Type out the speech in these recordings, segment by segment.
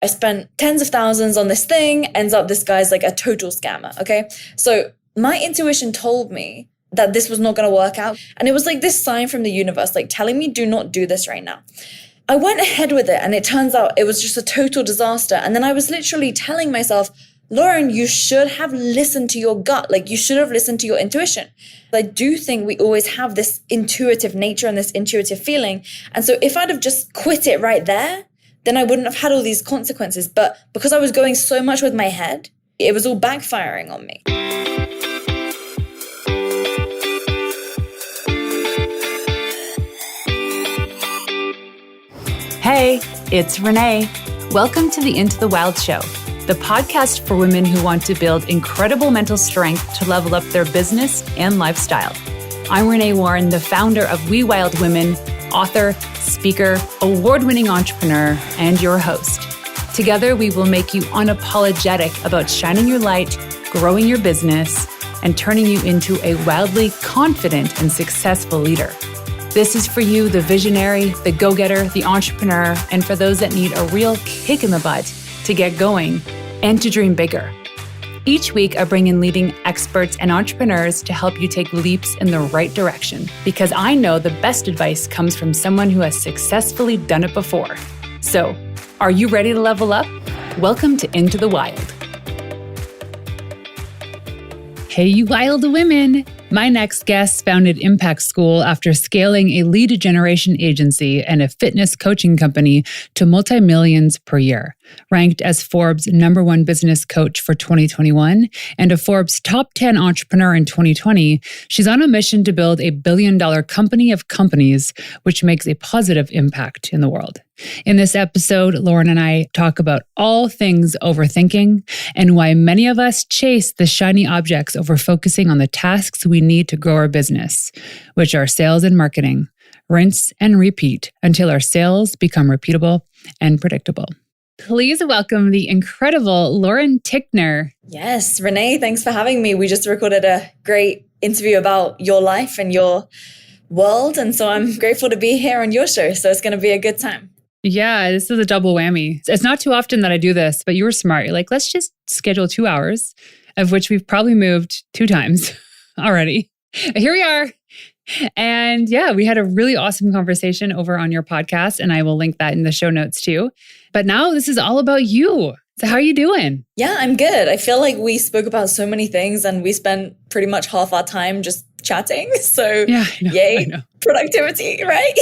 I spent tens of thousands on this thing, ends up this guy's like a total scammer, okay? So my intuition told me that this was not going to work out. And it was like this sign from the universe, like telling me, do not do this right now. I went ahead with it and it turns out it was just a total disaster. And then I was literally telling myself, Lauren, you should have listened to your gut. Like you should have listened to your intuition. I do think we always have this intuitive nature and this intuitive feeling. And so if I'd have just quit it right there, then I wouldn't have had all these consequences. But because I was going so much with my head, it was all backfiring on me. Hey, it's Renee. Welcome to the Into the Wild Show, the podcast for women who want to build incredible mental strength to level up their business and lifestyle. I'm Renee Warren, the founder of We Wild Women, author, speaker, award-winning entrepreneur, and your host. Together, we will make you unapologetic about shining your light, growing your business, and turning you into a wildly confident and successful leader. This is for you, the visionary, the go-getter, the entrepreneur, and for those that need a real kick in the butt to get going and to dream bigger. Each week, I bring in leading experts and entrepreneurs to help you take leaps in the right direction, because I know the best advice comes from someone who has successfully done it before. So, are you ready to level up? Welcome to Into the Wild. Hey, you wild women. My next guest founded Impact School after scaling a lead generation agency and a fitness coaching company to multi-millions per year. Ranked as Forbes' #1 business coach for 2021 and a Forbes top 10 entrepreneur in 2020, she's on a mission to build a billion-dollar company of companies, which makes a positive impact in the world. In this episode, Lauren and I talk about all things overthinking and why many of us chase the shiny objects over focusing on the tasks we need to grow our business, which are sales and marketing. Rinse and repeat until our sales become repeatable and predictable. Please welcome the incredible Lauren Tickner. Yes, Renee, thanks for having me. We just recorded a great interview about your life and your world. And so I'm grateful to be here on your show. So it's going to be a good time. Yeah, this is a double whammy. It's not too often that I do this, but you were smart. You're like, let's just schedule 2 hours, of which we've probably moved 2 times already. Here we are. And yeah, we had a really awesome conversation over on your podcast, and I will link that in the show notes too. But now this is all about you. So how are you doing? Yeah, I'm good. I feel like we spoke about so many things and we spent pretty much half our time just chatting. So yeah, yay, productivity, right?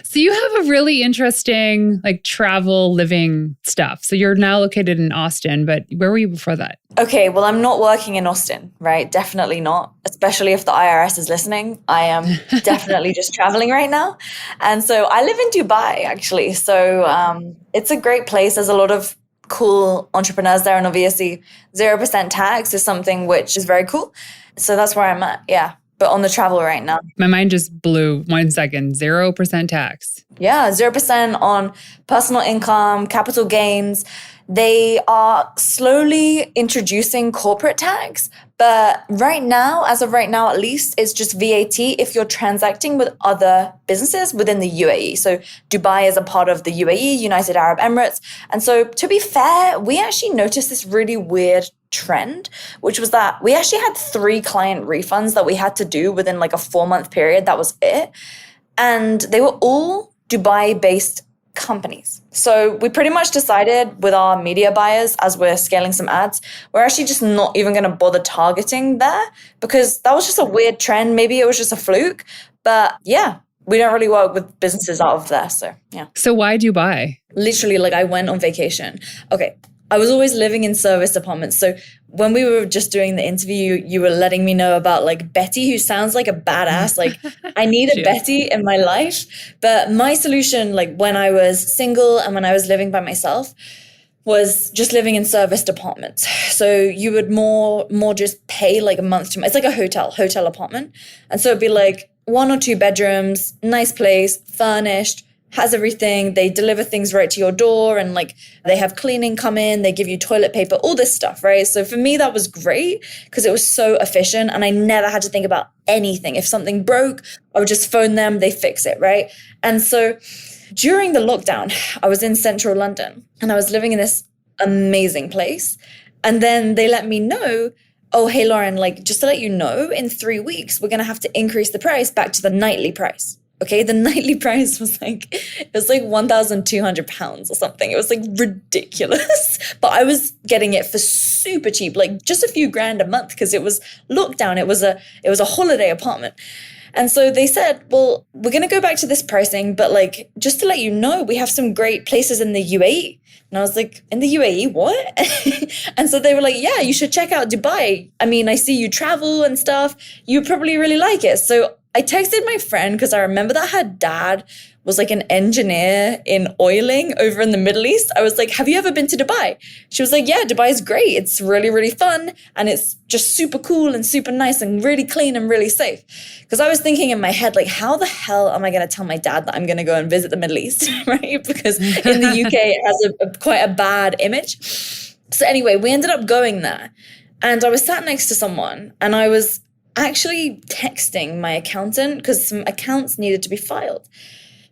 So you have a really interesting travel living stuff. So you're now located in Austin, but where were you before that? Okay, well, I'm not working in Austin, right? Definitely not, especially if the IRS is listening. I am definitely just traveling right now. And so I live in Dubai, actually. So it's a great place. There's a lot of cool entrepreneurs there. And obviously 0% tax is something which is very cool. So that's where I'm at. Yeah. But on the travel right now. My mind just blew 1 second. 0% tax. Yeah, 0% on personal income, capital gains. They are slowly introducing corporate tax. But right now, as of right now at least, it's just VAT if you're transacting with other businesses within the UAE. So Dubai is a part of the UAE, United Arab Emirates. And so to be fair, we actually noticed this really weird trend, which was that we actually had 3 client refunds that we had to do within like a 4-month period. That was it. And they were all Dubai-based companies. So we pretty much decided with our media buyers, as we're scaling some ads, we're actually just not even going to bother targeting there because that was just a weird trend. Maybe it was just a fluke, but yeah, we don't really work with businesses out of there. So yeah. So why Dubai? Literally, I went on vacation. Okay. I was always living in service apartments. So when we were just doing the interview, you were letting me know about Betty, who sounds like a badass. I need a Betty in my life. But my solution, when I was single and when I was living by myself, was just living in serviced apartments. So you would more just pay a month to month. It's like a hotel apartment. And so it'd be 1 or 2 bedrooms, nice place, furnished, has everything. They deliver things right to your door and they have cleaning come in, they give you toilet paper, all this stuff, right? So for me, that was great because it was so efficient and I never had to think about anything. If something broke, I would just phone them, they fix it, right? And so during the lockdown, I was in central London and I was living in this amazing place. And then they let me know, oh, hey, Lauren, like, just to let you know, in 3 weeks, we're going to have to increase the price back to the nightly price. Okay, the nightly price was like, it was like £1,200 or something. It was like ridiculous. But I was getting it for super cheap, like just a few grand a month, because it was lockdown. It was a holiday apartment. And so they said, well, we're going to go back to this pricing, but like, just to let you know, we have some great places in the UAE. And I was like, in the UAE, what? And so they were like, yeah, you should check out Dubai. I mean, I see you travel and stuff. You probably really like it. So I texted my friend because I remember that her dad was like an engineer in oiling over in the Middle East. I was like, have you ever been to Dubai? She was like, yeah, Dubai is great. It's really, really fun. And it's just super cool and super nice and really clean and really safe. Because I was thinking in my head, like, how the hell am I going to tell my dad that I'm going to go and visit the Middle East, right? Because in the UK, it has quite a bad image. So anyway, we ended up going there. And I was sat next to someone and I was actually texting my accountant because some accounts needed to be filed.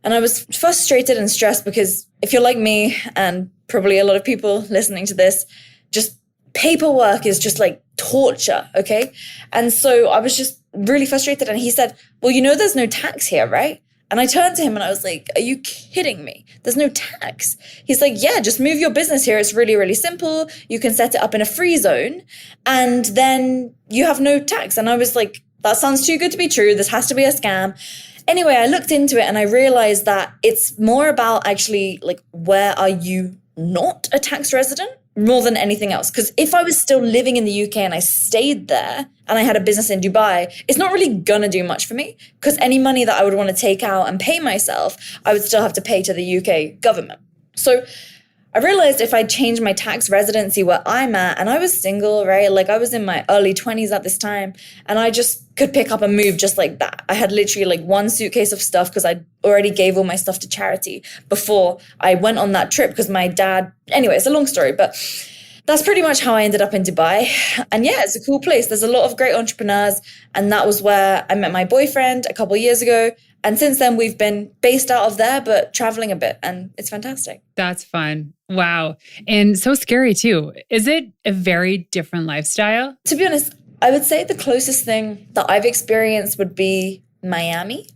And I was frustrated and stressed because if you're like me, and probably a lot of people listening to this, just paperwork is just like torture, okay? And so I was just really frustrated. And he said, well, you know, there's no tax here, right? And I turned to him and I was like, are you kidding me? There's no tax. He's like, yeah, just move your business here. It's really, really simple. You can set it up in a free zone and then you have no tax. And I was like, that sounds too good to be true. This has to be a scam. Anyway, I looked into it and I realized that it's more about actually like, where are you not a tax resident more than anything else? Because if I was still living in the UK and I stayed there and I had a business in Dubai, it's not really gonna do much for me because any money that I would want to take out and pay myself, I would still have to pay to the UK government. So I realized if I changed my tax residency where I'm at, and I was single, right? Like I was in my early 20s at this time, and I just could pick up and move just like that. I had literally like one suitcase of stuff because I already gave all my stuff to charity before I went on that trip because my dad, anyway, it's a long story, but that's pretty much how I ended up in Dubai. And yeah, it's a cool place. There's a lot of great entrepreneurs. And that was where I met my boyfriend a couple of years ago. And since then, we've been based out of there, but traveling a bit. And it's fantastic. That's fun. Wow. And so scary too. Is it a very different lifestyle? To be honest, I would say the closest thing that I've experienced would be Miami.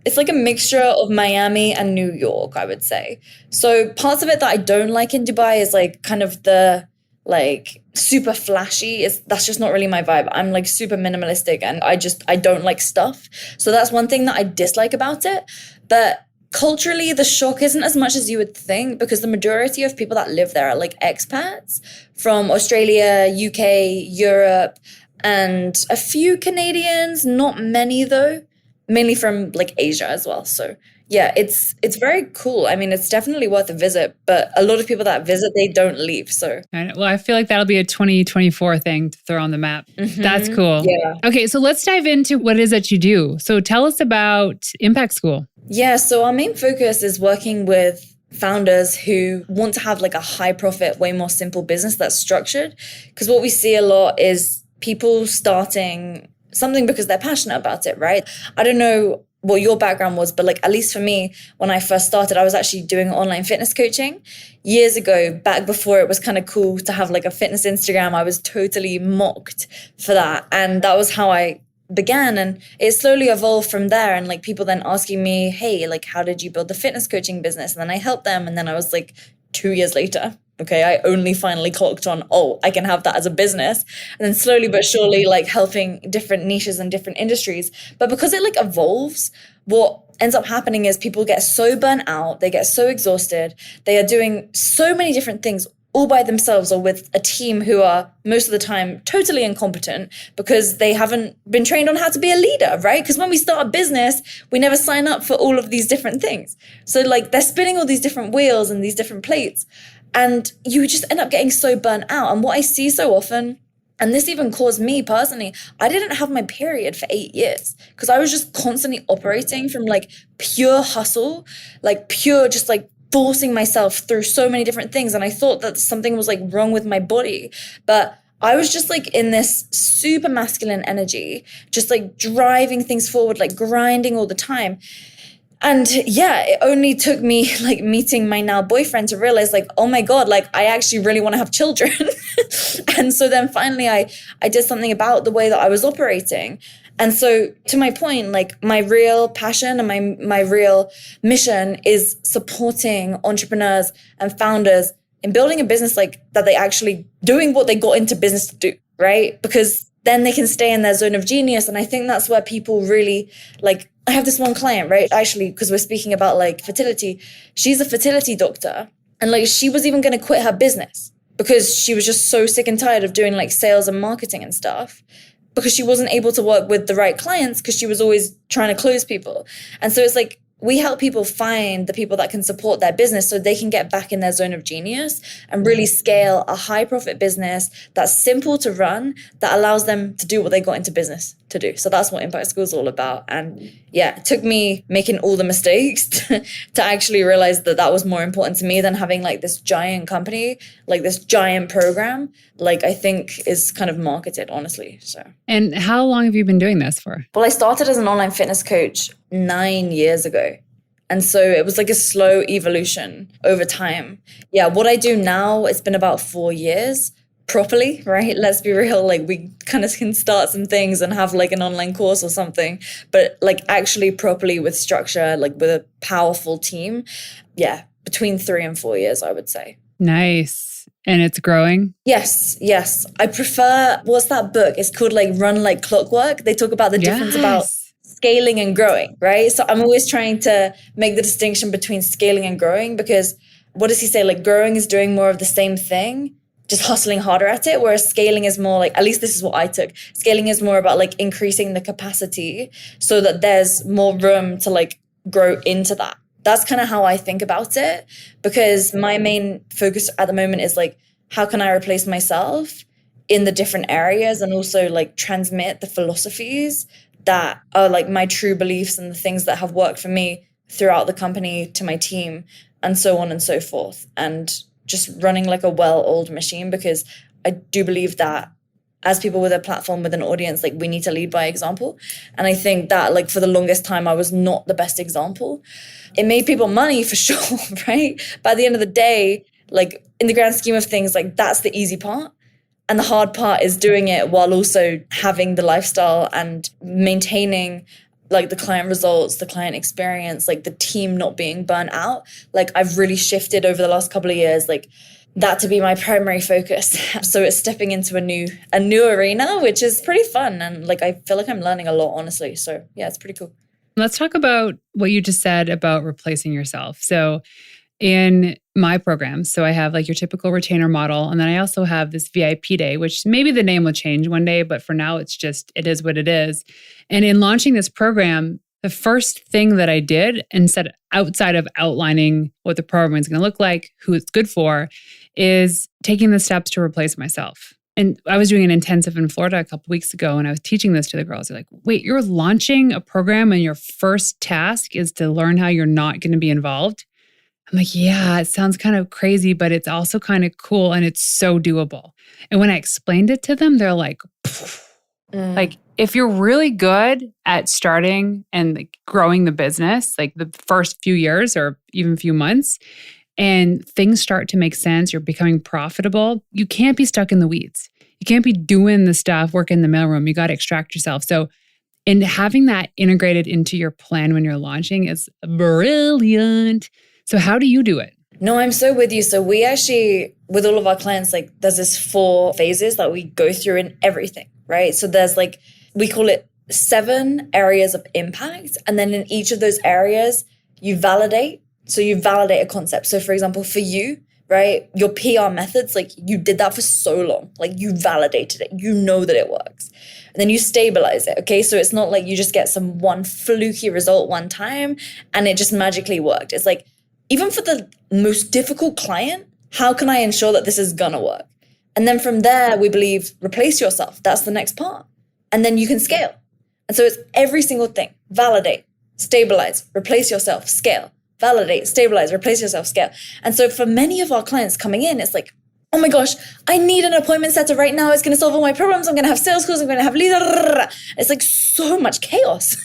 It's like a mixture of Miami and New York, I would say. So parts of it that I don't like in Dubai is like kind of the like super flashy. That's just not really my vibe. I'm like super minimalistic and I don't like stuff. So that's one thing that I dislike about it. But culturally, the shock isn't as much as you would think because the majority of people that live there are like expats from Australia, UK, Europe, and a few Canadians, not many though, mainly from like Asia as well. So yeah, it's very cool. I mean, it's definitely worth a visit, but a lot of people that visit, they don't leave. So well, I feel like that'll be a 2024 thing to throw on the map. Mm-hmm. That's cool. Yeah. Okay, so let's dive into what it is that you do. So tell us about Impact School. Yeah, so our main focus is working with founders who want to have like a high profit, way more simple business that's structured. Because what we see a lot is people starting something because they're passionate about it, right? I don't know what your background was, but like at least for me, when I first started, I was actually doing online fitness coaching years ago, back before it was kind of cool to have like a fitness Instagram. I was totally mocked for that. And that was how I began. And it slowly evolved from there. And like people then asking me, hey, like, how did you build the fitness coaching business? And then I helped them. And then I was like, 2 years later, okay, I only finally clocked on, oh, I can have that as a business. And then slowly but surely, like helping different niches and different industries. But because it like evolves, what ends up happening is people get so burnt out, they get so exhausted, they are doing so many different things all by themselves or with a team who are most of the time totally incompetent because they haven't been trained on how to be a leader, right? Because when we start a business, we never sign up for all of these different things. So like they're spinning all these different wheels and these different plates and you just end up getting so burnt out. And what I see so often, and this even caused me personally, I didn't have my period for 8 years because I was just constantly operating from like pure hustle, like pure just like forcing myself through so many different things. And I thought that something was like wrong with my body. But I was just like in this super masculine energy, just like driving things forward, like grinding all the time. And yeah, it only took me like meeting my now boyfriend to realize like, oh my God, like I actually really want to have children. And so then finally I did something about the way that I was operating. And so to my point, like my real passion and my real mission is supporting entrepreneurs and founders in building a business like that they actually doing what they got into business to do, right? Because then they can stay in their zone of genius. And I think that's where people really like, I have this one client, right? Actually, because we're speaking about like fertility, she's a fertility doctor. And like, she was even going to quit her business because she was just so sick and tired of doing like sales and marketing and stuff, because she wasn't able to work with the right clients because she was always trying to close people. And so it's like, we help people find the people that can support their business so they can get back in their zone of genius and really scale a high profit business that's simple to run, that allows them to do what they got into business to do. So that's what Impact School is all about. And yeah, it took me making all the mistakes to actually realize that that was more important to me than having like this giant company, like this giant program, like I think is kind of marketed, honestly. So. And how long have you been doing this for? Well, I started as an online fitness coach 9 years ago. And so it was like a slow evolution over time. Yeah, what I do now, it's been about 4 years properly, right? Let's be real. Like we kind of can start some things and have like an online course or something, but like actually properly with structure, like with a powerful team. Yeah, between 3 and 4 years, I would say. Nice. And it's growing? Yes. I prefer, what's that book? It's called like Run Like Clockwork. They talk about the difference about scaling and growing, right? So I'm always trying to make the distinction between scaling and growing, because what does he say? Like growing is doing more of the same thing, just hustling harder at it. Whereas scaling is more like, at least this is what I took. Scaling is more about like increasing the capacity so that there's more room to like grow into that. That's kind of how I think about it, because my main focus at the moment is like, how can I replace myself in the different areas and also like transmit the philosophies that are like my true beliefs and the things that have worked for me throughout the company to my team and so on and so forth. And just running like a well-oiled machine, because I do believe that as people with a platform, with an audience, like we need to lead by example. And I think that like for the longest time, I was not the best example. It made people money for sure, right? But at the end of the day, like in the grand scheme of things, like that's the easy part. And the hard part is doing it while also having the lifestyle and maintaining like the client results, the client experience, like the team not being burnt out. Like I've really shifted over the last couple of years, like that to be my primary focus. So it's stepping into a new arena, which is pretty fun. And like, I feel like I'm learning a lot, honestly. So yeah, it's pretty cool. Let's talk about what you just said about replacing yourself. So in my program, so I have like your typical retainer model. And then I also have this VIP day, which maybe the name will change one day, but for now it is what it is. And in launching this program, the first thing that I did, instead outside of outlining what the program is going to look like, who it's good for, is taking the steps to replace myself. And I was doing an intensive in Florida a couple weeks ago, and I was teaching this to the girls. They're like, wait, you're launching a program and your first task is to learn how you're not going to be involved? I'm like, yeah, it sounds kind of crazy, but it's also kind of cool and it's so doable. And when I explained it to them, they're like, like if you're really good at starting and like growing the business, like the first few years or even few months, and things start to make sense, you're becoming profitable, you can't be stuck in the weeds. You can't be doing the stuff, working in the mailroom. You got to extract yourself. So in having that integrated into your plan when you're launching is brilliant. So how do you do it? No, I'm so with you. So we actually, with all of our clients, like there's this 4 phases that we go through in everything, right? So there's like, we call it 7 areas of impact. And then in each of those areas, you validate. So you validate a concept. So for example, for you, right, your PR methods, like you did that for so long, like you validated it, you know that it works. And then you stabilize it, okay? So it's not like you just get some one fluky result one time and it just magically worked. It's like, even for the most difficult client, how can I ensure that this is gonna work? And then from there, we believe, replace yourself. That's the next part. And then you can scale. And so it's every single thing. Validate, stabilize, replace yourself, scale. Validate, stabilize, replace yourself, scale. And so for many of our clients coming in, it's like, oh my gosh, I need an appointment setter right now. It's going to solve all my problems. I'm going to have sales calls. I'm going to have leads. It's like so much chaos.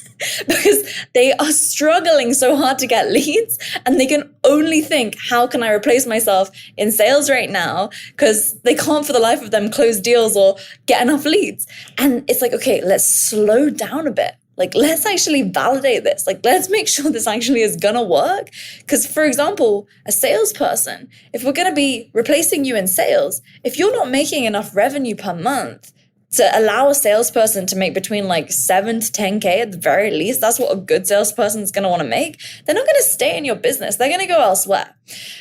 because they are struggling so hard to get leads, and they can only think, how can I replace myself in sales right now? Because they can't for the life of them close deals or get enough leads. And it's like, okay, let's slow down a bit. Like, let's actually validate this. Like, let's make sure this actually is gonna work. Because, for example, a salesperson, if we're gonna be replacing you in sales, if you're not making enough revenue per month to allow a salesperson to make between like 7 to 10K at the very least, that's what a good salesperson is gonna wanna make, they're not gonna stay in your business. They're gonna go elsewhere.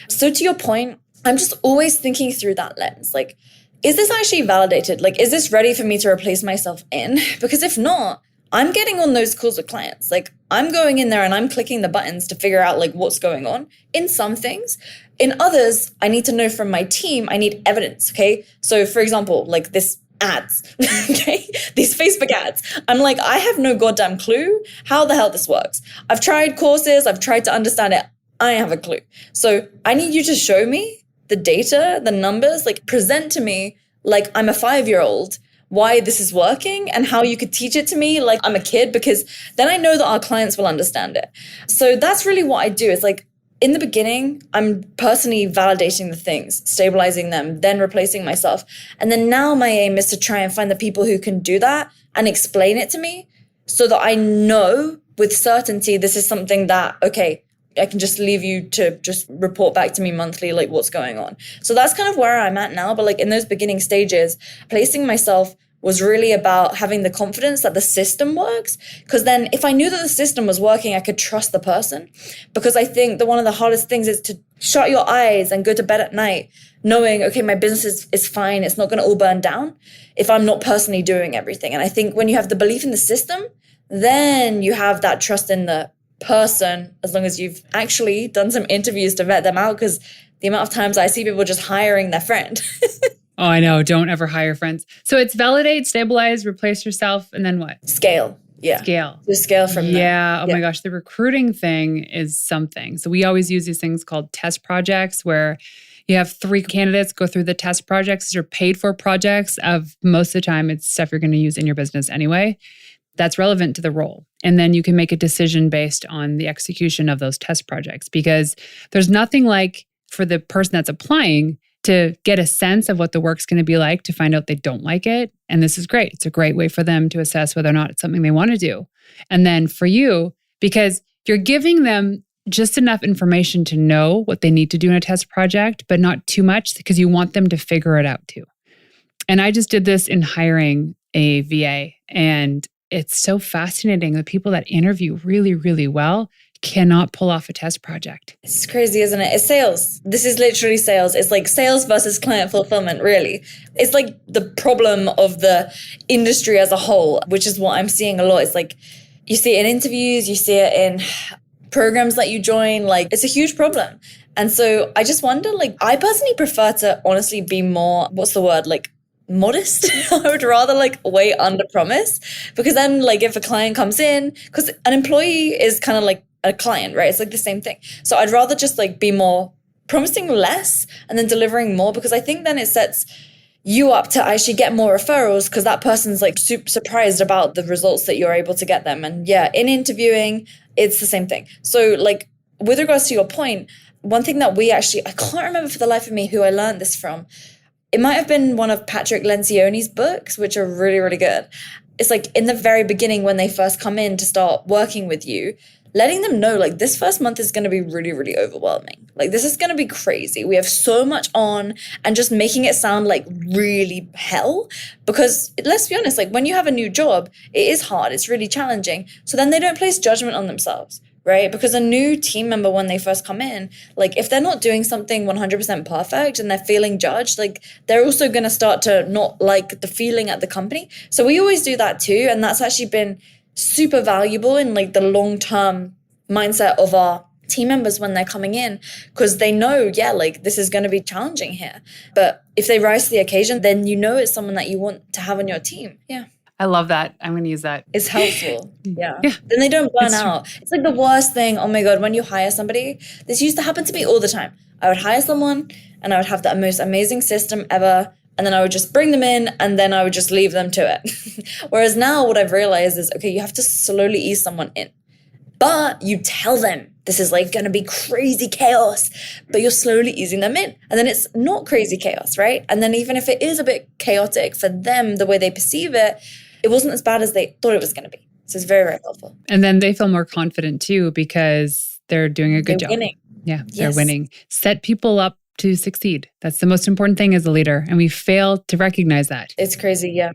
So to your point, I'm just always thinking through that lens. Like, is this actually validated? Like, is this ready for me to replace myself in? Because if not, I'm getting on those calls with clients. Like, I'm going in there and I'm clicking the buttons to figure out like what's going on in some things. In others, I need to know from my team, I need evidence, okay? So for example, like this ads, okay? These Facebook ads. I'm like, I have no goddamn clue how the hell this works. I've tried courses, I've tried to understand it. I don't have a clue. So I need you to show me the data, the numbers, like present to me like I'm a 5-year-old why this is working and how you could teach it to me like I'm a kid, because then I know that our clients will understand it. So that's really what I do. It's like in the beginning, I'm personally validating the things, stabilizing them, then replacing myself. And then now my aim is to try and find the people who can do that and explain it to me so that I know with certainty this is something that, okay, I can just leave you to just report back to me monthly, like what's going on. So that's kind of where I'm at now. But like in those beginning stages, placing myself was really about having the confidence that the system works. Because then if I knew that the system was working, I could trust the person. Because I think that one of the hardest things is to shut your eyes and go to bed at night knowing, okay, my business is fine. It's not going to all burn down if I'm not personally doing everything. And I think when you have the belief in the system, then you have that trust in the person, as long as you've actually done some interviews to vet them out, because the amount of times I see people just hiring their friend. Oh, I know. Don't ever hire friends. So it's validate, stabilize, replace yourself, and then what? Scale. Yeah. Scale. Just scale from there. Yeah. Oh my gosh. The recruiting thing is something. So we always use these things called test projects where you have 3 candidates go through the test projects. These are paid for projects. Of most of the time, it's stuff you're going to use in your business anyway. That's relevant to the role. And then you can make a decision based on the execution of those test projects, because there's nothing like for the person that's applying to get a sense of what the work's going to be like to find out they don't like it. And this is great. It's a great way for them to assess whether or not it's something they want to do. And then for you, because you're giving them just enough information to know what they need to do in a test project, but not too much because you want them to figure it out too. And I just did this in hiring a VA, and it's so fascinating. The people that interview really, really well cannot pull off a test project. It's crazy, isn't it? It's sales. This is literally sales. It's like sales versus client fulfillment, really. It's like the problem of the industry as a whole, which is what I'm seeing a lot. It's like you see it in interviews, you see it in programs that you join. Like it's a huge problem. And so I just wonder, like, I personally prefer to honestly be more, what's the word? Like modest. I would rather like way under promise, because then like if a client comes in, because an employee is kind of like a client, right? It's like the same thing. So I'd rather just like be more promising less and then delivering more, because I think then it sets you up to actually get more referrals, because that person's like super surprised about the results that you're able to get them. And yeah, in interviewing, it's the same thing. So like with regards to your point, one thing that we actually, I can't remember for the life of me who I learned this from. It might have been one of Patrick Lencioni's books, which are really, really good. It's like in the very beginning when they first come in to start working with you, letting them know like this first month is going to be really, really overwhelming. Like this is going to be crazy. We have so much on, and just making it sound like really hell. Because let's be honest, like when you have a new job, it is hard. It's really challenging. So then they don't place judgment on themselves, right? Because a new team member, when they first come in, like if they're not doing something 100% perfect and they're feeling judged, like they're also going to start to not like the feeling at the company. So we always do that too. And that's actually been super valuable in like the long-term mindset of our team members when they're coming in, because they know, yeah, like this is going to be challenging here. But if they rise to the occasion, then you know it's someone that you want to have on your team. Yeah. I love that. I'm going to use that. It's helpful. Yeah. Then they don't burn out. It's like the worst thing. Oh my God, when you hire somebody, this used to happen to me all the time. I would hire someone and I would have the most amazing system ever, and then I would just bring them in and then I would just leave them to it. Whereas now what I've realized is, okay, you have to slowly ease someone in. But you tell them this is like going to be crazy chaos, but you're slowly easing them in. And then it's not crazy chaos, right? And then even if it is a bit chaotic for them, the way they perceive it, it wasn't as bad as they thought it was going to be. So it's very, very helpful. And then they feel more confident too because they're doing a good job. Winning. Yeah, they're winning. Set people up to succeed. That's the most important thing as a leader. And we fail to recognize that. It's crazy, yeah.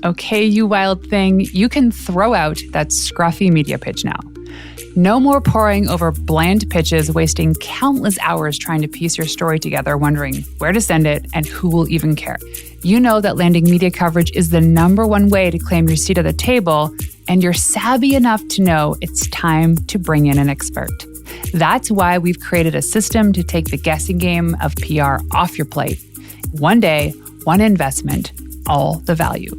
Okay, you wild thing, you can throw out that scruffy media pitch now. No more poring over bland pitches, wasting countless hours trying to piece your story together, wondering where to send it and who will even care. You know that landing media coverage is the number one way to claim your seat at the table, and you're savvy enough to know it's time to bring in an expert. That's why we've created a system to take the guessing game of PR off your plate. One day, one investment, all the value.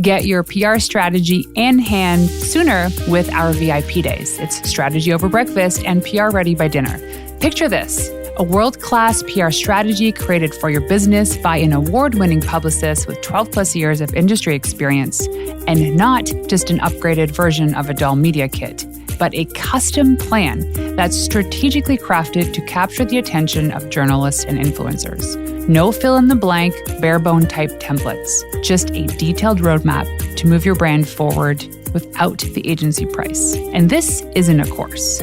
Get your PR strategy in hand sooner with our VIP days. It's strategy over breakfast and PR ready by dinner. Picture this, a world-class PR strategy created for your business by an award-winning publicist with 12 plus years of industry experience, and not just an upgraded version of a dull media kit, but a custom plan that's strategically crafted to capture the attention of journalists and influencers. No fill-in-the-blank, bare-bone type templates, just a detailed roadmap to move your brand forward without the agency price. And this isn't a course.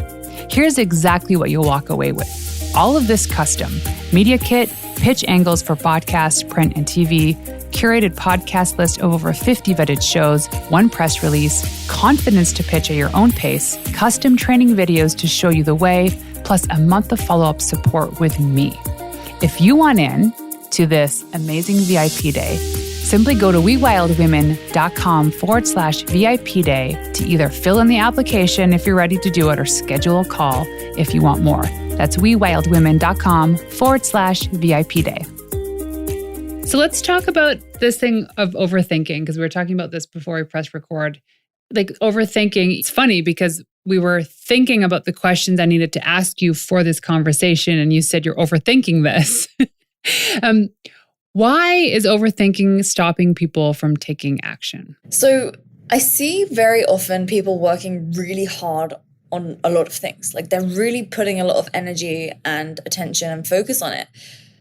Here's exactly what you'll walk away with. All of this custom media kit, pitch angles for podcast, print, and TV, curated podcast list of over 50 vetted shows, one press release, confidence to pitch at your own pace, custom training videos to show you the way, plus a month of follow-up support with me. If you want in to this amazing VIP day, simply go to wewildwomen.com/VIP day to either fill in the application if you're ready to do it or schedule a call if you want more. That's wewildwomen.com/VIP day. So let's talk about this thing of overthinking, because we were talking about this before we pressed record. Like overthinking, it's funny because we were thinking about the questions I needed to ask you for this conversation, and you said you're overthinking this. Why is overthinking stopping people from taking action? So I see very often people working really hard on a lot of things. Like they're really putting a lot of energy and attention and focus on it.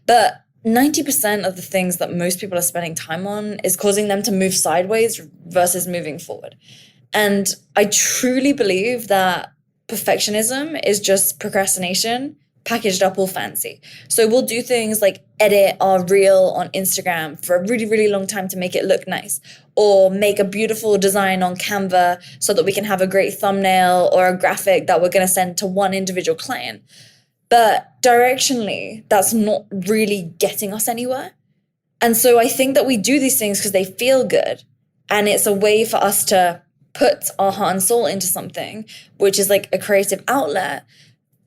But 90% of the things that most people are spending time on is causing them to move sideways versus moving forward. And I truly believe that perfectionism is just procrastination packaged up all fancy. So we'll do things like edit our reel on Instagram for a really, really long time to make it look nice, or make a beautiful design on Canva so that we can have a great thumbnail or a graphic that we're going to send to one individual client. But directionally, that's not really getting us anywhere. And so I think that we do these things because they feel good. And it's a way for us to put our heart and soul into something, which is like a creative outlet.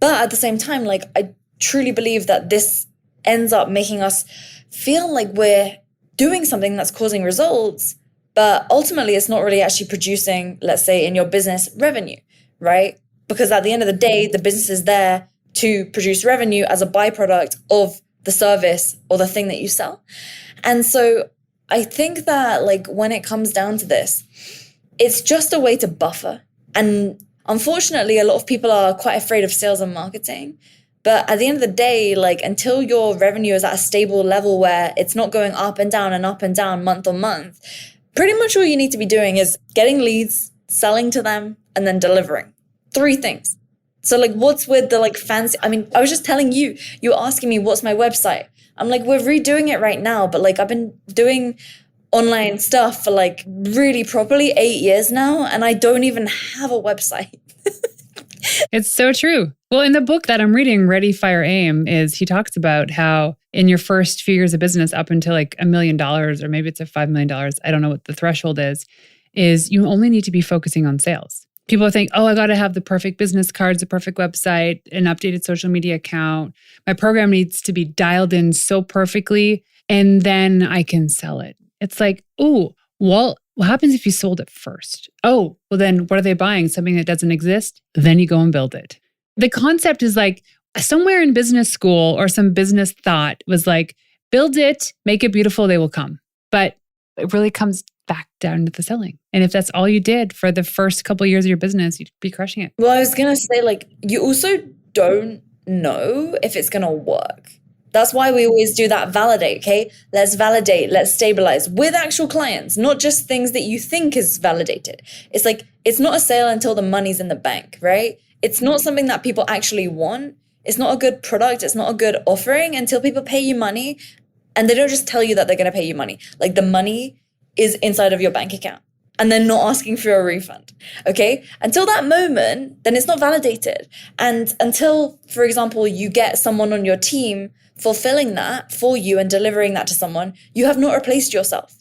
But at the same time, like I truly believe that this ends up making us feel like we're doing something that's causing results, but ultimately it's not really actually producing, let's say in your business, revenue, right? Because at the end of the day, the business is there to produce revenue as a byproduct of the service or the thing that you sell. And so I think that like when it comes down to this, it's just a way to buffer. And unfortunately, a lot of people are quite afraid of sales and marketing. But at the end of the day, like until your revenue is at a stable level where it's not going up and down month on month, pretty much all you need to be doing is getting leads, selling to them, and then delivering. 3 things. So like what's with the like fancy, I mean, I was just telling you, you were asking me what's my website. I'm like, we're redoing it right now, but like I've been doing online stuff for like really properly 8 years now, and I don't even have a website. It's so true. Well, in the book that I'm reading, Ready, Fire, Aim, he talks about how in your first few years of business up until like $1 million, or maybe it's a $5 million, I don't know what the threshold is you only need to be focusing on sales. People think, oh, I got to have the perfect business cards, the perfect website, an updated social media account. My program needs to be dialed in so perfectly, and then I can sell it. It's like, oh, well, what happens if you sold it first? Oh, well then what are they buying? Something that doesn't exist? Then you go and build it. The concept is like somewhere in business school or some business thought was like, build it, make it beautiful, they will come. But it really comes back down to the selling. And if that's all you did for the first couple of years of your business, you'd be crushing it. Well, I was going to say, like, you also don't know if it's going to work. That's why we always do that validate, okay? Let's validate, let's stabilize with actual clients, not just things that you think is validated. It's like, it's not a sale until the money's in the bank, right? It's not something that people actually want. It's not a good product. It's not a good offering until people pay you money, and they don't just tell you that they're going to pay you money. Like, the money is inside of your bank account and they're not asking for a refund, okay? Until that moment, then it's not validated. And until, for example, you get someone on your team fulfilling that for you and delivering that to someone, you have not replaced yourself.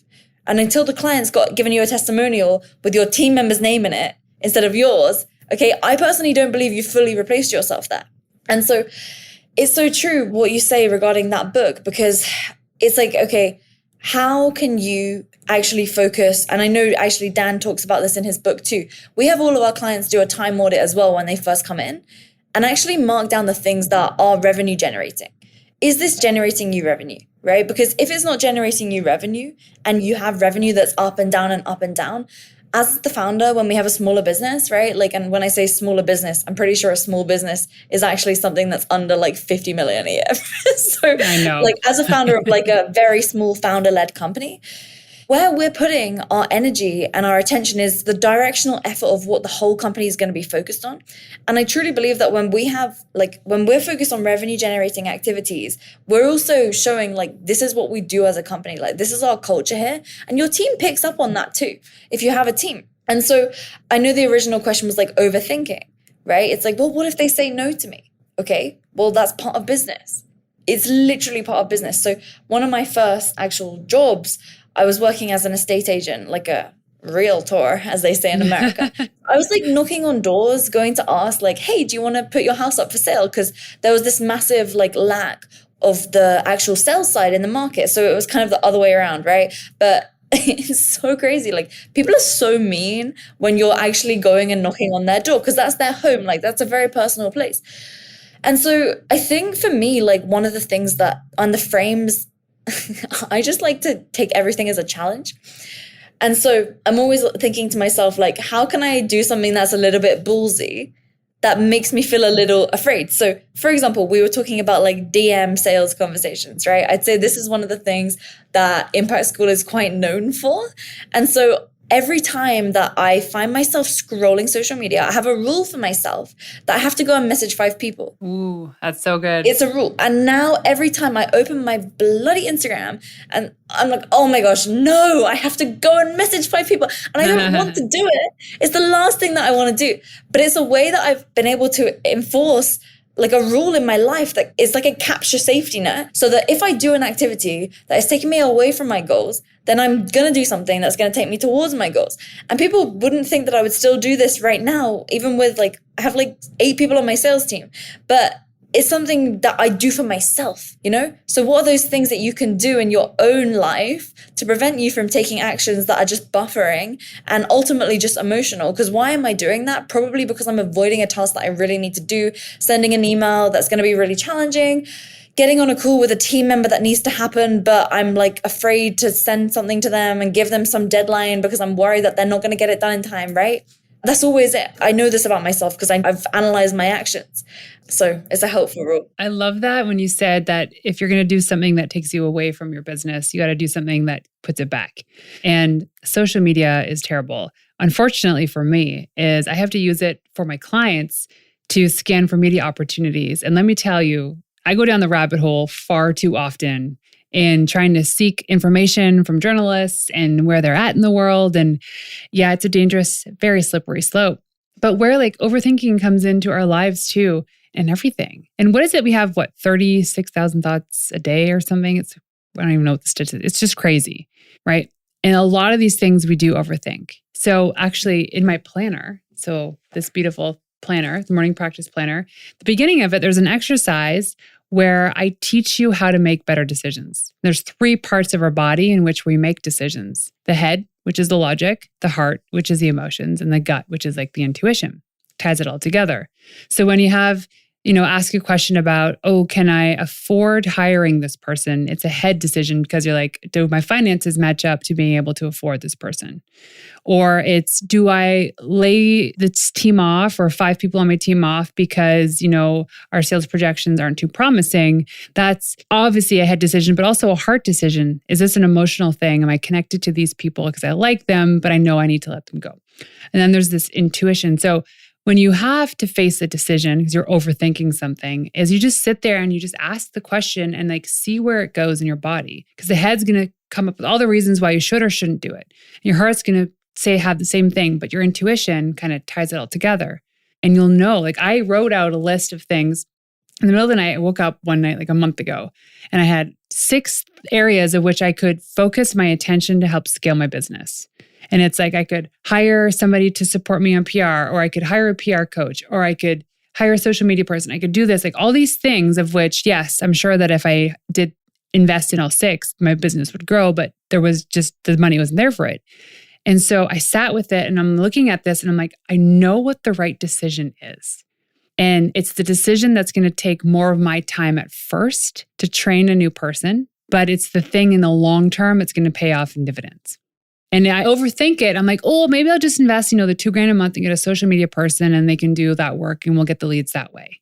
And until the client's got given you a testimonial with your team member's name in it instead of yours, okay, I personally don't believe you fully replaced yourself there. And so it's so true what you say regarding that book, because it's like, okay, how can you actually focus? And I know actually Dan talks about this in his book too. We have all of our clients do a time audit as well when they first come in and actually mark down the things that are revenue generating. Is this generating you revenue, right? Because if it's not generating you revenue and you have revenue that's up and down and up and down, as the founder, when we have a smaller business, right? Like, and when I say smaller business, I'm pretty sure a small business is actually something that's under like 50 million a year. So I know. like as a founder of like a very small founder-led company, where we're putting our energy and our attention is the directional effort of what the whole company is going to be focused on. And I truly believe that when we're focused on revenue generating activities, we're also showing like, this is what we do as a company. Like, this is our culture here. And your team picks up on that too, if you have a team. And so I know the original question was like overthinking, right? It's like, well, what if they say no to me? Okay, well, that's part of business. It's literally part of business. So one of my first actual jobs, I was working as an estate agent, like a realtor, as they say in America. I was like knocking on doors, going to ask like, hey, do you want to put your house up for sale? Because there was this massive like lack of the actual sales side in the market. So it was kind of the other way around, right? But it's so crazy. Like, people are so mean when you're actually going and knocking on their door, because that's their home. Like, that's a very personal place. And so I think for me, like, one of the things that on the frames, I just like to take everything as a challenge. And so I'm always thinking to myself, like, how can I do something that's a little bit ballsy that makes me feel a little afraid? So, for example, we were talking about like DM sales conversations, right? I'd say this is one of the things that Impact School is quite known for. And so every time that I find myself scrolling social media, I have a rule for myself that I have to go and message 5 people. Ooh, that's so good. It's a rule. And now every time I open my bloody Instagram and I'm like, oh my gosh, no, I have to go and message 5 people. And I don't want to do it. It's the last thing that I want to do. But it's a way that I've been able to enforce like a rule in my life that is like a capture safety net, so that if I do an activity that is taking me away from my goals, then I'm going to do something that's going to take me towards my goals. And people wouldn't think that I would still do this right now, even with like, I have like 8 people on my sales team, but it's something that I do for myself, you know? So what are those things that you can do in your own life to prevent you from taking actions that are just buffering and ultimately just emotional? Because why am I doing that? Probably because I'm avoiding a task that I really need to do, sending an email that's going to be really challenging, getting on a call with a team member that needs to happen, but I'm like afraid to send something to them and give them some deadline because I'm worried that they're not going to get it done in time, right? That's always it. I know this about myself because I've analyzed my actions. So it's a helpful rule. I love that when you said that if you're going to do something that takes you away from your business, you got to do something that puts it back. And social media is terrible. Unfortunately for me, is I have to use it for my clients to scan for media opportunities. And let me tell you, I go down the rabbit hole far too often in trying to seek information from journalists and where they're at in the world. And yeah, it's a dangerous, very slippery slope. But where like overthinking comes into our lives too, and everything. And what is it? We have 36,000 thoughts a day or something? I don't even know what the statistics. It's just crazy, right? And a lot of these things we do overthink. So actually in my planner, so this beautiful planner, the morning practice planner, the beginning of it, there's an exercise where I teach you how to make better decisions. There's 3 parts of our body in which we make decisions. The head, which is the logic, the heart, which is the emotions, and the gut, which is like the intuition. Ties it all together. So when you have ask a question about, oh, can I afford hiring this person? It's a head decision because you're like, do my finances match up to being able to afford this person? Or it's, do I lay this team off or 5 people on my team off because, our sales projections aren't too promising? That's obviously a head decision, but also a heart decision. Is this an emotional thing? Am I connected to these people because I like them, but I know I need to let them go? And then there's this intuition. So when you have to face a decision because you're overthinking something, is you just sit there and you just ask the question and see where it goes in your body. Because the head's going to come up with all the reasons why you should or shouldn't do it. And your heart's going to have the same thing, but your intuition kind of ties it all together. And you'll know, I wrote out a list of things in the middle of the night. I woke up one night, a month ago, and I had 6 areas of which I could focus my attention to help scale my business. And it's I could hire somebody to support me on PR, or I could hire a PR coach, or I could hire a social media person. I could do this, all these things of which, yes, I'm sure that if I did invest in all 6, my business would grow, but there was just, the money wasn't there for it. And so I sat with it and I'm looking at this and I'm like, I know what the right decision is. And it's the decision that's going to take more of my time at first to train a new person, but it's the thing in the long term, it's going to pay off in dividends. And I overthink it. I'm like, oh, maybe I'll just invest, the $2,000 a month and get a social media person and they can do that work and we'll get the leads that way.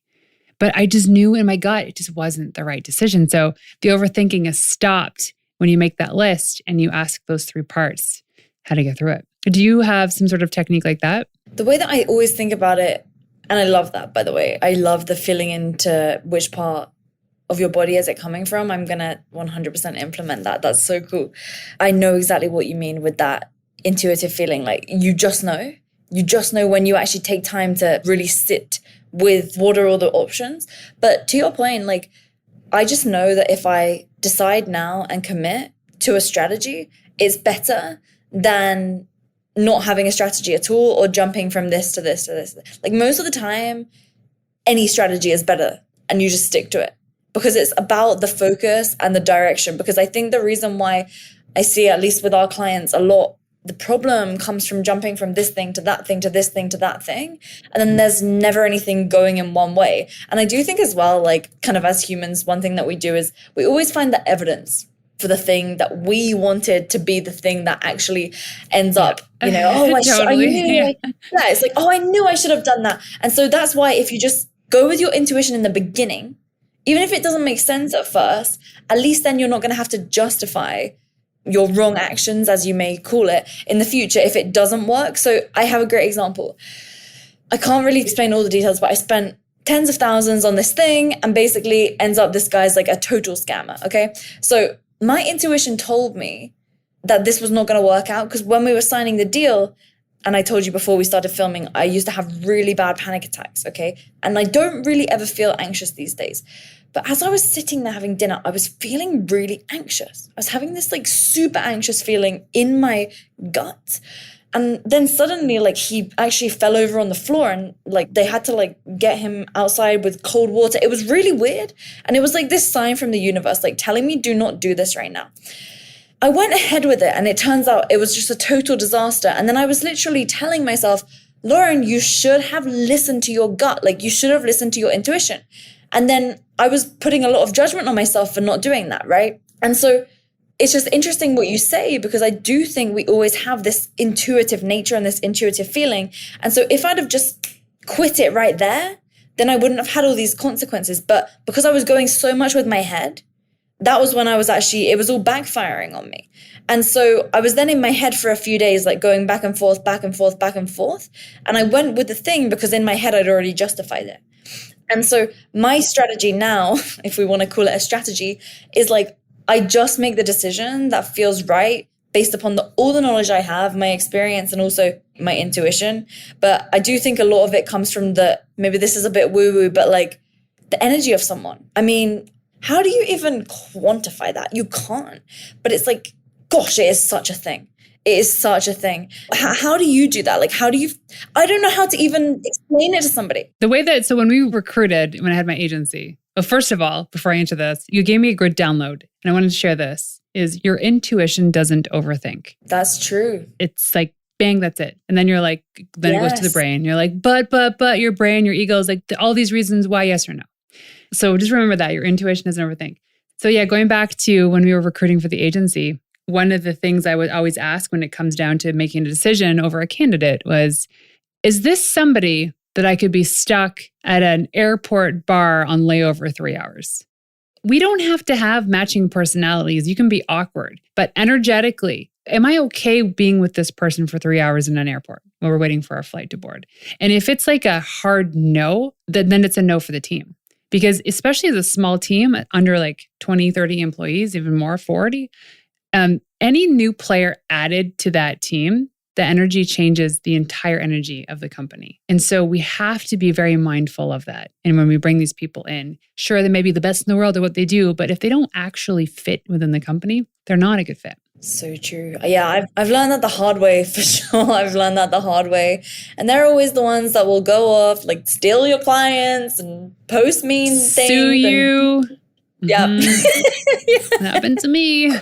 But I just knew in my gut, it just wasn't the right decision. So the overthinking is stopped when you make that list and you ask those 3 parts how to get through it. Do you have some sort of technique like that? The way that I always think about it, and I love that, by the way, I love the feeling into which part of your body is it coming from. I'm going to 100% implement that. That's so cool. I know exactly what you mean with that intuitive feeling. You just know. You just know when you actually take time to really sit with what are all the options. But to your point, I just know that if I decide now and commit to a strategy, it's better than not having a strategy at all or jumping from this to this to this. Most of the time, any strategy is better and you just stick to it. Because it's about the focus and the direction. Because I think the reason why I see, at least with our clients, a lot, the problem comes from jumping from this thing to that thing to this thing to that thing. And then there's never anything going in one way. And I do think as well, kind of as humans, one thing that we do is we always find the evidence for the thing that we wanted to be the thing that actually ends up, I knew. It's I knew I should have done that. And so that's why if you just go with your intuition in the beginning, even if it doesn't make sense at first, at least then you're not going to have to justify your wrong actions, as you may call it, in the future if it doesn't work. So I have a great example. I can't really explain all the details, but I spent tens of thousands on this thing and basically ends up this guy's a total scammer, okay? So my intuition told me that this was not going to work out because when we were signing the deal, and I told you before we started filming, I used to have really bad panic attacks, okay? And I don't really ever feel anxious these days. But as I was sitting there having dinner, I was feeling really anxious. I was having this super anxious feeling in my gut. And then suddenly he actually fell over on the floor and they had to get him outside with cold water. It was really weird. And it was this sign from the universe, telling me, do not do this right now. I went ahead with it and it turns out it was just a total disaster. And then I was literally telling myself, Lauren, you should have listened to your gut. You should have listened to your intuition. And then I was putting a lot of judgment on myself for not doing that, right? And so it's just interesting what you say, because I do think we always have this intuitive nature and this intuitive feeling. And so if I'd have just quit it right there, then I wouldn't have had all these consequences. But because I was going so much with my head, that was when I was it was all backfiring on me. And so I was then in my head for a few days, going back and forth, back and forth, back and forth. And I went with the thing because in my head, I'd already justified it. And so my strategy now, if we want to call it a strategy, is I just make the decision that feels right based upon all the knowledge I have, my experience, and also my intuition. But I do think a lot of it comes from maybe this is a bit woo-woo, but the energy of someone. I mean, how do you even quantify that? You can't. But it's gosh, it is such a thing. It is such a thing. How do you do that? I don't know how to even explain it to somebody. The way so when we recruited, when I had my agency, well, first of all, before I answer this, you gave me a good download. And I wanted to share this, is your intuition doesn't overthink. That's true. It's bang, that's it. And then you're like, then it goes to the brain. You're like, but your brain, your ego is like all these reasons why, yes or no. So just remember that your intuition doesn't overthink. So yeah, going back to when we were recruiting for the agency, one of the things I would always ask when it comes down to making a decision over a candidate was, is this somebody that I could be stuck at an airport bar on layover 3 hours? We don't have to have matching personalities. You can be awkward, but energetically, am I okay being with this person for 3 hours in an airport while we're waiting for our flight to board? And if it's like a hard no, then it's a no for the team. Because especially as a small team under like 20, 30 employees, even more, 40, any new player added to that team, the energy changes the entire energy of the company. And so we have to be very mindful of that. And when we bring these people in, sure, they may be the best in the world at what they do, but if they don't actually fit within the company, they're not a good fit. So true. Yeah, I've learned that the hard way for sure. I've learned that the hard way. And they're always the ones that will go off, like steal your clients and post mean things. Sue you. Yeah. That happened to me.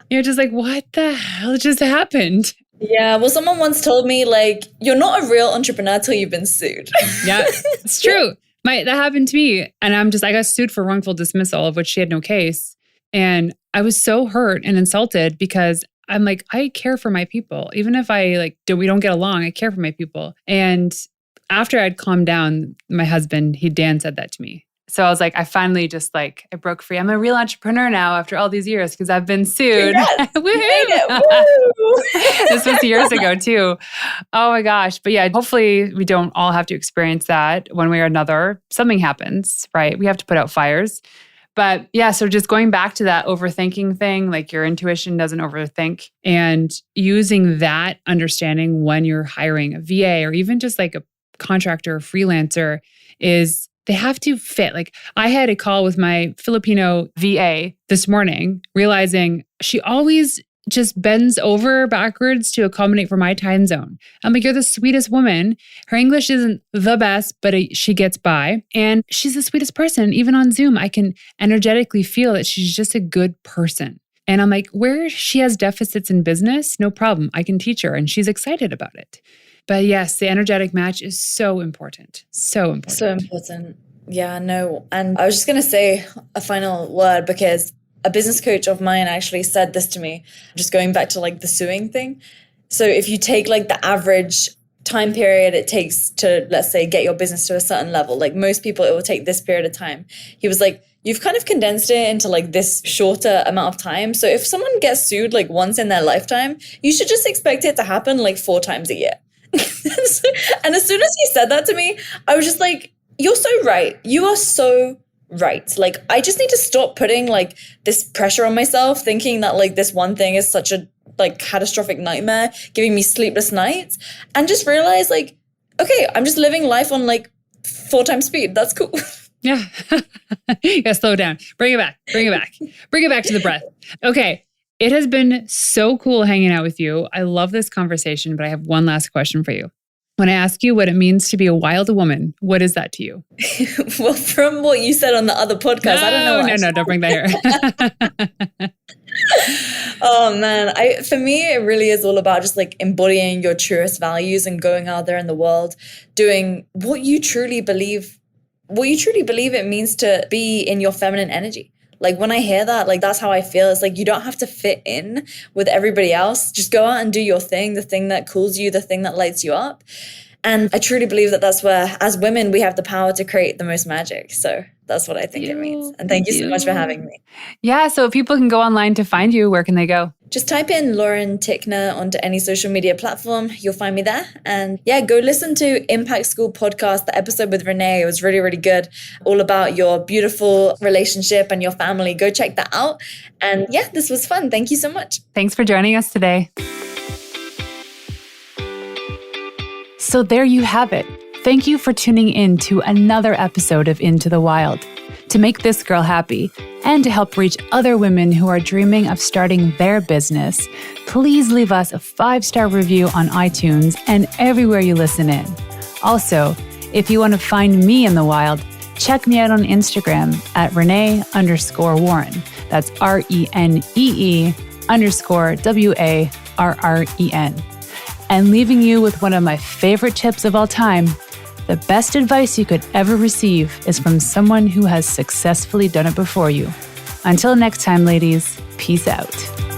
You're just like, what the hell just happened? Yeah, well, someone once told me, like, you're not a real entrepreneur till you've been sued. Yeah, it's true. That happened to me. And I got sued for wrongful dismissal, of which she had no case. And I was so hurt and insulted because I'm like, I care for my people. Even if we don't get along, I care for my people. And after I'd calmed down, my husband, Dan said that to me. So I was like, I finally just I broke free. I'm a real entrepreneur now after all these years because I've been sued. Yes, you made it. Woo! This was years ago too. Oh my gosh. But yeah, hopefully we don't all have to experience that one way or another. Something happens, right? We have to put out fires. But yeah, so just going back to that overthinking thing, like your intuition doesn't overthink, and using that understanding when you're hiring a VA or even just like a contractor or freelancer is they have to fit. Like I had a call with my Filipino VA this morning, realizing she always just bends over backwards to accommodate for my time zone. I'm like, you're the sweetest woman. Her English isn't the best, but she gets by. And she's the sweetest person. Even on Zoom, I can energetically feel that she's just a good person. And I'm like, where she has deficits in business, no problem. I can teach her. And she's excited about it. But yes, the energetic match is so important. So important. So important. Yeah, no. And I was just going to say a final word because a business coach of mine actually said this to me, just going back to like the suing thing. So if you take like the average time period it takes to, let's say, get your business to a certain level, like most people, it will take this period of time. He was like, you've kind of condensed it into like this shorter amount of time. So if someone gets sued like once in their lifetime, you should just expect it to happen like 4 times a year. And as soon as he said that to me, I was just like, you're so right. You are so right. Like, I just need to stop putting like this pressure on myself, thinking that like this one thing is such a like catastrophic nightmare, giving me sleepless nights, and just realize like, okay, I'm just living life on like 4 times speed. That's cool. Yeah. You gotta slow down. Bring it back. Bring it back. Bring it back to the breath. Okay. It has been so cool hanging out with you. I love this conversation, but I have one last question for you. When I ask you what it means to be a wild woman, what is that to you? Well, from what you said on the other podcast, I don't know. No, don't bring that here. Oh man, for me, it really is all about just like embodying your truest values and going out there in the world, doing what you truly believe it means to be in your feminine energy. Like when I hear that, like that's how I feel. It's like you don't have to fit in with everybody else. Just go out and do your thing, the thing that cools you, the thing that lights you up. And I truly believe that that's where, as women, we have the power to create the most magic. So that's what I think it means. And thank you so much for having me. Yeah, so if people can go online to find you, where can they go? Just type in Lauren Tickner onto any social media platform. You'll find me there. And yeah, go listen to Impact School podcast, the episode with Renee. It was really, really good. All about your beautiful relationship and your family. Go check that out. And yeah, this was fun. Thank you so much. Thanks for joining us today. So there you have it. Thank you for tuning in to another episode of Into the Wild. To make this girl happy and to help reach other women who are dreaming of starting their business, please leave us a 5-star review on iTunes and everywhere you listen in. Also, if you want to find me in the wild, check me out on Instagram at Renee_Warren. That's RENEE_WARREN. and leaving you with one of my favorite tips of all time. The best advice you could ever receive is from someone who has successfully done it before you. Until next time, ladies, peace out.